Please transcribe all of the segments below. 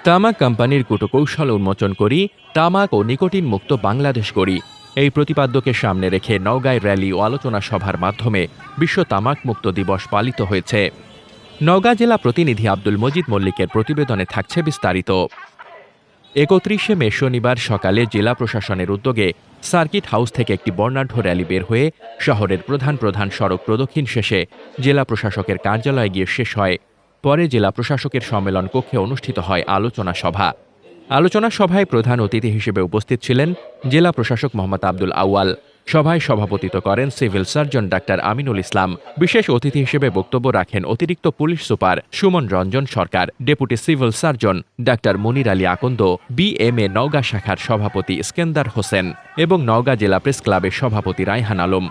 তামাক কোম্পানির কূটকৌশল উন্মোচন করি, তামাক ও নিকোটিন মুক্ত বাংলাদেশ করি, এই প্রতিপাদ্যকে সামনে রেখে নওগাঁয় র্যালি ও আলোচনা সভার মাধ্যমে বিশ্ব তামাক মুক্ত দিবস পালিত হয়েছে। নওগাঁ জেলা প্রতিনিধি আব্দুল মজিদ মল্লিকের প্রতিবেদনে থাকছে বিস্তারিত। ৩১শে মে শনিবার সকালে জেলা প্রশাসনের উদ্যোগে সার্কিট হাউস থেকে একটি বর্ণাঢ্য র্যালি বের হয়ে শহরের প্রধান প্রধান সড়ক প্রদক্ষিণ শেষে জেলা প্রশাসকের কার্যালয়ে গিয়ে শেষ হয়। পরে জেলা প্রশাসকের সম্মেলন কক্ষে অনুষ্ঠিত হয় আলোচনা সভা। আলোচনা সভায় প্রধান অতিথি হিসেবে উপস্থিত ছিলেন জেলা প্রশাসক মোহাম্মদ আব্দুল আউয়াল। সভায় সভাপতিত্ব করেন civil surgeon doctor Aminul Islam. বিশেষ অতিথি হিসেবে বক্তব্য রাখেন অতিরিক্ত পুলিশ সুপার সুমন রঞ্জন সরকার, ডেপুটি সিভিল সার্জন ডাক্তার মনির আলী আকন্দ, বিএমএ নওগাঁ শাখার সভাপতি ইস্কেন্দার হোসেন এবং নওগাঁ জেলা প্রেস ক্লাবের সভাপতি রায়হান আলম।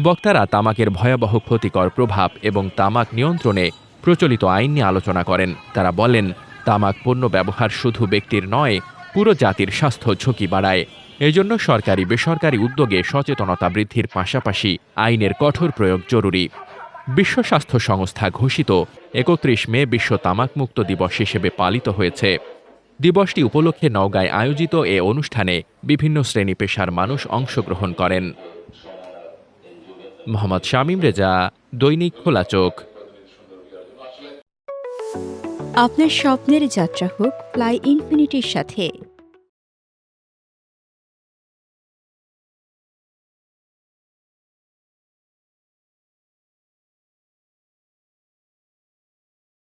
বক্তারা তামাকের ভয়াবহ ক্ষতিকর প্রভাব এবং তামাক নিয়ন্ত্রণে প্রচলিত আইন নিয়ে আলোচনা করেন। তারা বলেন, তামাক পণ্য ব্যবহার শুধু ব্যক্তির নয়, পুরো জাতির স্বাস্থ্য ঝুঁকি বাড়ায়। এজন্য সরকারি বেসরকারি উদ্যোগে সচেতনতা বৃদ্ধির পাশাপাশি আইনের কঠোর প্রয়োগ জরুরি। বিশ্ব স্বাস্থ্য সংস্থা ঘোষিত ৩১ মে বিশ্ব তামাকমুক্ত দিবস হিসেবে পালিত হয়েছে। দিবসটি উপলক্ষে নওগাঁয় আয়োজিত এ অনুষ্ঠানে বিভিন্ন শ্রেণী পেশার মানুষ অংশগ্রহণ করেন। মোহাম্মদ শামীম রেজা, দৈনিক খোলা চোখ। আপনার স্বপ্নের যাত্রা হোক ফ্লাই ইনফিনিটির সাথে।